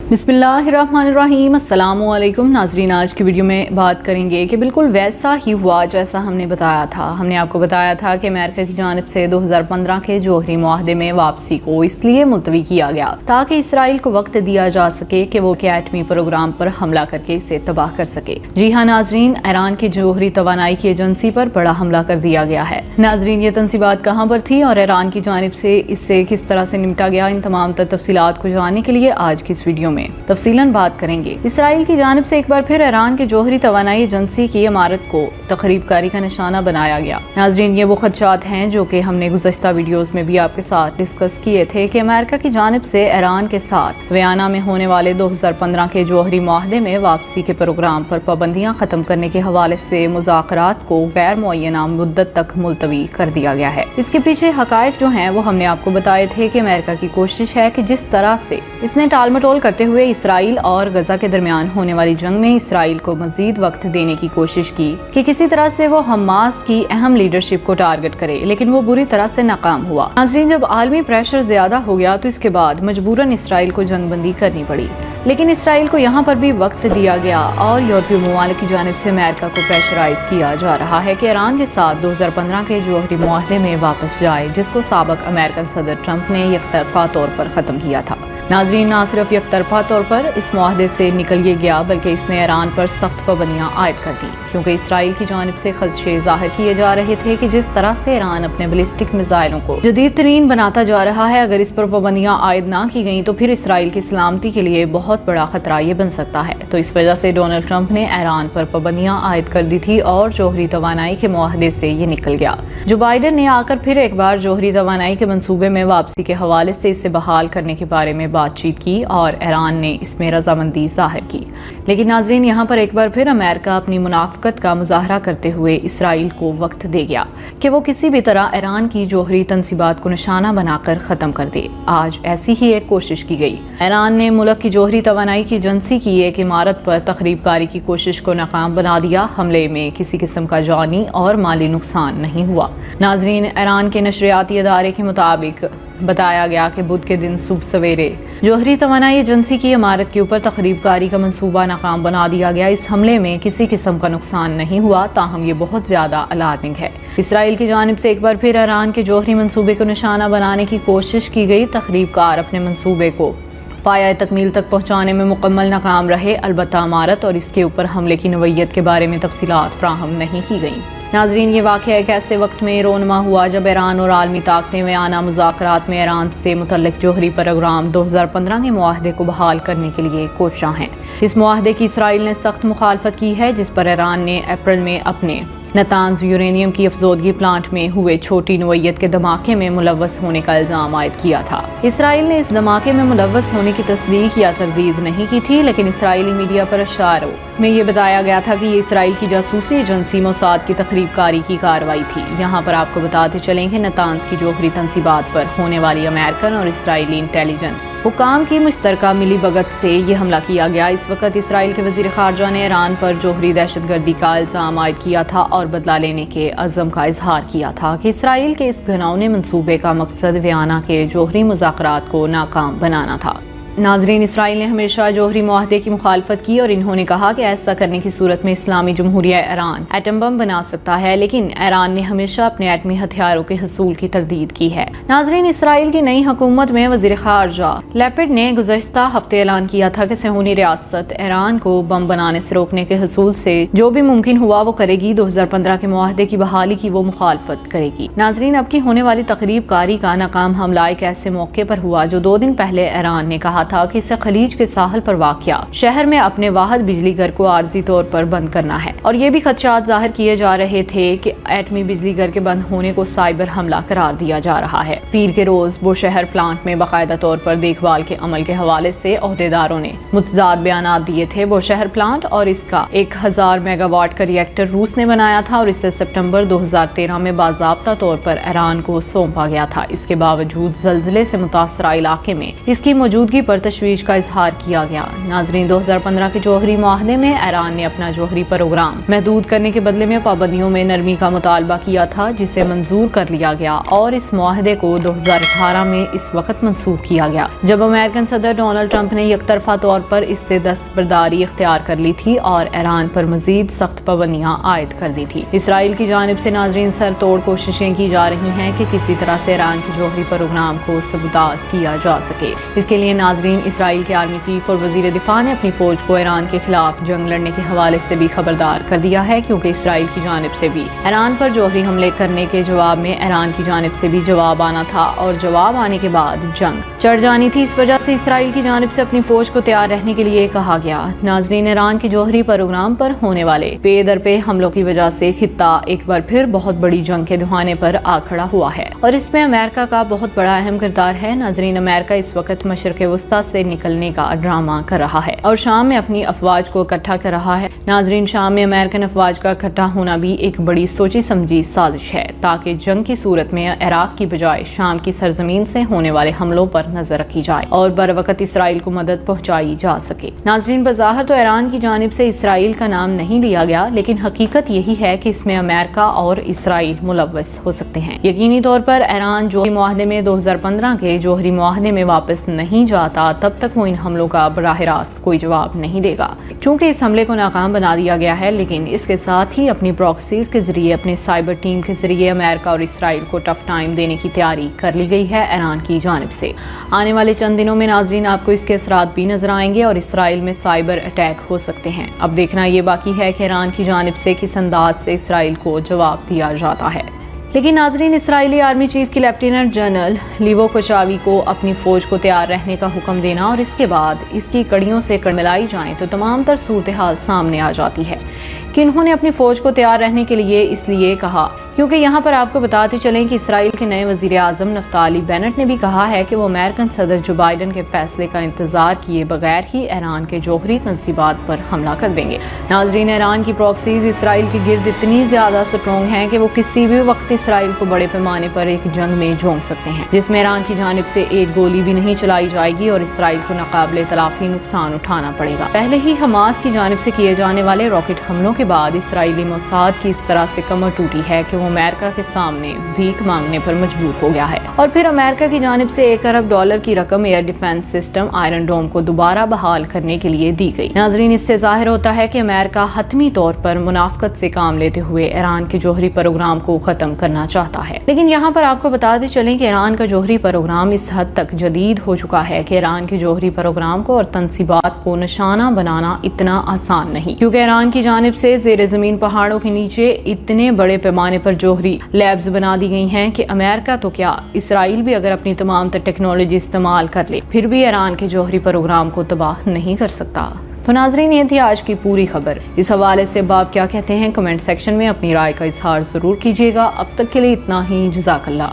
बिस्मिल्लाहिर्रहमानिर्रहीम। अस्सलाम वालेकुम नाजरीन, आज की वीडियो में बात करेंगे कि बिल्कुल वैसा ही हुआ जैसा हमने बताया था। हमने आपको बताया था कि अमेरिका की जानिब से 2015 के जौहरी मुआहदे में वापसी को इसलिए मुलतवी किया गया ताकि इसराइल को वक्त दिया जा सके कि वो एटमी प्रोग्राम पर हमला करके इसे तबाह कर सके। जी हाँ नाजरीन, ईरान की जौहरी तवानाई की एजेंसी पर बड़ा हमला कर दिया गया है। नाजरीन, ये तंसीबात कहाँ पर थी और ईरान की जानिब से इससे किस तरह से निपटा गया, इन तमाम तफसीलात को जानने के लिए आज की इस वीडियो में तफसीलन बात करेंगे। इसराइल की जानिब से एक बार फिर ईरान के जौहरी तवानाई एजेंसी की इमारत को तखरीबकारी का निशाना बनाया गया। नाजरीन, ये वो खदशात हैं जो कि हमने गुज़श्ता वीडियोस में भी आपके साथ डिस्कस किए थे कि अमेरिका की जानिब से ईरान के साथ वियना में होने वाले 2015 के जौहरी मुआहदे में वापसी के प्रोग्राम पर पाबंदियां खत्म करने के हवाले से मुज़ाकरात को गैर मुअय्यना मुद्दत तक मुलतवी कर दिया गया है। इसके पीछे हकायक जो हैं वो हमने आपको बताए थे कि अमेरिका की कोशिश है कि जिस तरह से इसने टाल मटोल करते हुए इसराइल और गजा के दरमियान होने वाली जंग में इसराइल को मजीद वक्त देने की कोशिश की कि किसी तरह से वो हमास की अहम लीडरशिप को टारगेट करे, लेकिन वो बुरी तरह से नाकाम हुआ। नाज़रीन, जब आलमी प्रेशर ज्यादा हो गया तो इसके बाद मजबूरन इसराइल को जंगबंदी करनी पड़ी, लेकिन इसराइल को यहाँ पर भी वक्त दिया गया और यूरोपीय ममालिक की जानिब से अमेरिका को प्रेशराइज किया जा रहा है कि ईरान के साथ 2015 के जौहरी मुआहदे में वापस जाए, जिसको साबिक अमेरिकन सदर ट्रंप ने यकतरफा तौर पर ख़त्म किया था। नाजरीन, ना सिर्फ यकतरफा तौर पर इस मुआहदे से निकल ये गया बल्कि इसने ईरान पर सख्त पाबंदियां आयद कर दी, क्योंकि इसराइल की जानिब से खदशे जाहिर किए जा रहे थे कि जिस तरह से ईरान अपने बैलिस्टिक मिसाइलों को जदीद तरीन बनाता जा रहा है, अगर इस पर पाबंदियां आयद ना की गई तो फिर इसराइल की सलामती के लिए बहुत बड़ा खतरा ये बन सकता है। तो इस वजह से डोनाल्ड ट्रंप ने ईरान पर पाबंदियां आयद कर दी थी और जौहरी तवानाई के मुआहदे से ये निकल गया। जो बाइडन ने आकर फिर एक बार जौहरी तवानाई के मंसूबे में वापसी के हवाले से इसे बहाल करने के बारे में बातचीत की और ईरान ने इसमें रजामंदी जाहिर की। लेकिन नाजरीन, यहाँ पर एक बार फिर अमेरिका अपनी मुनाफकत का मुजाहरा करते हुए इसराइल को वक्त दे गया कि वो किसी भी तरह ईरान की जौहरी तंसीबात को निशाना बनाकर ख़त्म कर दे। आज ऐसी ही एक कोशिश की गई। ईरान ने मुल्क की जौहरी तवानाई की एजेंसी की एक इमारत पर तखरीबकारी की कोशिश को नाकाम बना दिया। हमले में किसी किस्म का जानी और माली नुकसान नहीं हुआ। नाजरीन, ईरान के नशरियाती अदारे के मुताबिक बताया गया कि बुध के दिन सुबह सवेरे जौहरी तवानाई एजेंसी की इमारत के ऊपर तखरीबकारी का मंसूबा नाकाम बना दिया गया। इस हमले में किसी किस्म का नुकसान नहीं हुआ, ताहम ये बहुत ज्यादा अलार्मिंग है। इसराइल की जानिब से एक बार फिर ईरान के जौहरी मंसूबे को निशाना बनाने की कोशिश की गई। तखरीबकार अपने मंसूबे को पाया तकमील तक पहुँचाने में मुकम्मल नाकाम रहे। अलबत्ता इमारत और इसके ऊपर हमले की नवैयत के बारे में तफसीलात फ्राहम नहीं की गई। नाजरीन, ये वाक़या एक ऐसे वक्त में रोनमा हुआ जब ईरान और आलमी ताकतें वियना मुज़ाकरात में ईरान से मुतल्लिक जौहरी प्रोग्राम 2015 के मुआहदे को बहाल करने के लिए कोशां हैं। इस मुआहदे की इसराइल ने सख्त मुखालफत की है, जिस पर ईरान ने अप्रैल में अपने नतांज यूरेनियम की अफजोदगी प्लांट में हुए छोटी नोयत के धमाके में मुलव्वस होने का इल्जाम आयद किया था। इसराइल ने इस धमाके में मुलव्वस होने की तस्दीक या तरदीद नहीं की थी, लेकिन इसराइली मीडिया पर इशारों में ये बताया गया था कि ये इसराइल की जासूसी एजेंसी मोसाद की तखरीबकारी की कार्रवाई थी। यहाँ पर आपको बताते चलें कि नतांज की जौहरी तंसीबात पर होने वाली अमेरिकन और इसराइली इंटेलिजेंस हुकाम की मुश्तरका मिली भगत से ये हमला किया गया। इस वक्त इसराइल के वजीर खारजा ने ईरान पर जौहरी दहशतगर्दी का इल्जाम आयद किया था और बदला लेने के अज़म का इजहार किया था कि इसराइल के इस घिनौने मंसूबे का मकसद वियना के जौहरी मुज़ाकरात को नाकाम बनाना था। नाजरीन, इसराइल ने हमेशा जौहरी मुआहदे की मुखालफत की और इन्होंने कहा कि ऐसा करने की सूरत में इस्लामी जमहूरिया ईरान एटम बम बना सकता है, लेकिन ईरान ने हमेशा अपने एटमी हथियारों के हसूल की तरदीद की है। नाजरीन, इसराइल की नई हुकूमत में वजीर खारजा लेपिड ने गुज़श्ता हफ्ते ऐलान किया था कि सहूनी रियासत ईरान को बम बनाने से रोकने के हसूल से जो भी मुमकिन हुआ वो करेगी। 2015 के मुआहदे की बहाली की वो मुखालफत करेगी। नाजरीन, अब की होने वाली तकरीबकारी का नाकाम हमला एक ऐसे मौके पर हुआ जो 2 दिन पहले ईरान ने कहा था कि इसे खलीज के साहल पर वाक़या शहर में अपने वाहिद बिजली घर को आर्जी तौर पर बंद करना है। और ये भी खदशात जाहिर किए जा रहे थे कि एटमी बिजली घर के बंद होने को साइबर हमला करार दिया जा रहा है। पीर के रोज बुशहर प्लांट में बाकायदा तौर पर देखभाल के अमल के हवाले से ओहदेदारों ने मुतजाद बयानात दिए थे। बुशहर प्लांट और इसका 1000 मेगावाट का रिएक्टर रूस ने बनाया था और इसे सितंबर 2013 में बाज़ाब्ता तौर पर ईरान को सौंपा गया था। इसके बावजूद जल्जले से मुतासरा इलाके में इसकी मौजूदगी پر تشویش کا اظہار کیا گیا۔ ناظرین، 2015 کے جوہری معاہدے میں ایران نے اپنا جوہری پروگرام محدود کرنے کے بدلے میں پابندیوں میں نرمی کا مطالبہ کیا تھا، جسے منظور کر لیا گیا اور اس معاہدے کو 2018 میں اس وقت منسوخ کیا گیا جب امریکن صدر ڈونلڈ ٹرمپ نے یک طرفہ طور پر اس سے دستبرداری اختیار کر لی تھی اور ایران پر مزید سخت پابندیاں عائد کر دی تھی۔ اسرائیل کی جانب سے ناظرین سر توڑ کوششیں کی جا رہی ہیں کہ کسی طرح سے ایران کے جوہری پروگرام کو سبوتاژ کیا جا سکے۔ اس کے لیے ناظرین اسرائیل کے آرمی چیف اور وزیر دفاع نے اپنی فوج کو ایران کے خلاف جنگ لڑنے کے حوالے سے بھی خبردار کر دیا ہے، کیونکہ اسرائیل کی جانب سے بھی ایران پر جوہری حملے کرنے کے جواب میں ایران کی جانب سے بھی جواب آنا تھا اور جواب آنے کے بعد جنگ چڑھ جانی تھی۔ اس وجہ سے اسرائیل کی جانب سے اپنی فوج کو تیار رہنے کے لیے کہا گیا۔ ناظرین، ایران کے جوہری پروگرام پر ہونے والے پے در پے حملوں کی وجہ سے خطہ ایک بار پھر بہت بڑی جنگ کے دہانے پر آ کھڑا ہوا ہے اور اس میں امریکہ کا بہت بڑا اہم کردار ہے۔ ناظرین، امریکہ اس وقت مشرق وسطیٰ سے نکلنے کا ڈرامہ کر رہا ہے اور شام میں اپنی افواج کو اکٹھا کر رہا ہے۔ ناظرین، شام میں امریکن افواج کا اکٹھا ہونا بھی ایک بڑی سوچی سمجھی سازش ہے تاکہ جنگ کی صورت میں عراق کی بجائے شام کی سرزمین سے ہونے والے حملوں پر نظر رکھی جائے اور بروقت اسرائیل کو مدد پہنچائی جا سکے۔ ناظرین، بظاہر تو ایران کی جانب سے اسرائیل کا نام نہیں لیا گیا، لیکن حقیقت یہی ہے کہ اس میں امریکہ اور اسرائیل ملوث ہو سکتے ہیں۔ یقینی طور پر ایران جوہری معاہدے میں 2015 کے جوہری معاہدے میں واپس نہیں جاتا تب تک وہ ان حملوں کا براہ راست کوئی جواب نہیں دے گا، چونکہ اس حملے کو ناکام بنا دیا گیا ہے۔ لیکن اس کے ساتھ ہی اپنی پراکسیز کے ذریعے، اپنے سائبر ٹیم کے ذریعے امریکہ اور اسرائیل کو ٹف ٹائم دینے کی تیاری کر لی گئی ہے ایران کی جانب سے۔ آنے والے چند دنوں میں ناظرین آپ کو اس کے اثرات بھی نظر آئیں گے اور اسرائیل میں سائبر اٹیک ہو سکتے ہیں۔ اب دیکھنا یہ باقی ہے کہ ایران کی جانب سے کس انداز سے اسرائیل کو جواب دیا جاتا ہے۔ لیکن ناظرین، اسرائیلی آرمی چیف کی لیفٹیننٹ جنرل لیوو کوچاوی کو اپنی فوج کو تیار رہنے کا حکم دینا اور اس کے بعد اس کی کڑیوں سے کڑ ملائی جائیں تو تمام تر صورتحال سامنے آ جاتی ہے کہ انہوں نے اپنی فوج کو تیار رہنے کے لیے اس لیے کہا کیونکہ یہاں پر آپ کو بتاتے چلیں کہ اسرائیل کے نئے وزیر اعظم نفتالی بینٹ نے بھی کہا ہے کہ وہ امریکن صدر جو بائیڈن کے فیصلے کا انتظار کیے بغیر ہی ایران کے جوہری تنصیبات پر حملہ کر دیں گے۔ ناظرین، ایران کی پراکسیز اسرائیل کے گرد اتنی زیادہ سٹرونگ ہیں کہ وہ کسی بھی وقت اسرائیل کو بڑے پیمانے پر ایک جنگ میں جھونک سکتے ہیں، جس میں ایران کی جانب سے ایک گولی بھی نہیں چلائی جائے گی اور اسرائیل کو ناقابل تلافی نقصان اٹھانا پڑے گا۔ پہلے ہی حماس کی جانب سے کیے جانے والے راکٹ حملوں کے بعد اسرائیلی موساد کی اس طرح سے کمر ٹوٹی ہے کہ وہ امریکہ کے سامنے بھیک مانگنے پر مجبور ہو گیا ہے اور پھر امریکہ کی جانب سے $1 ارب کی رقم air defence system Iron Dome کو دوبارہ بحال کرنے کے لیے دی گئی۔ ناظرین، اس سے ظاہر ہوتا ہے کہ امریکہ حتمی طور پر منافقت سے کام لیتے ہوئے ایران کے جوہری پروگرام کو ختم کرنا چاہتا ہے۔ لیکن یہاں پر آپ کو بتاتے چلیں کہ ایران کا جوہری پروگرام اس حد تک جدید ہو چکا ہے کہ ایران کے جوہری پروگرام کو اور تنصیبات کو نشانہ بنانا اتنا آسان نہیں، کیونکہ ایران کی جانب سے زیر زمین پہاڑوں کے نیچے اتنے بڑے پیمانے پر جوہری لیبز بنا دی گئی ہیں کہ امریکہ تو کیا، اسرائیل بھی اگر اپنی تمام تر ٹیکنالوجی استعمال کر لے پھر بھی ایران کے جوہری پروگرام کو تباہ نہیں کر سکتا۔ تو ناظرین، یہ تھی آج کی پوری خبر۔ اس حوالے سے آپ کیا کہتے ہیں کمنٹ سیکشن میں اپنی رائے کا اظہار ضرور کیجیے گا۔ اب تک کے لیے اتنا ہی، جزاک اللہ۔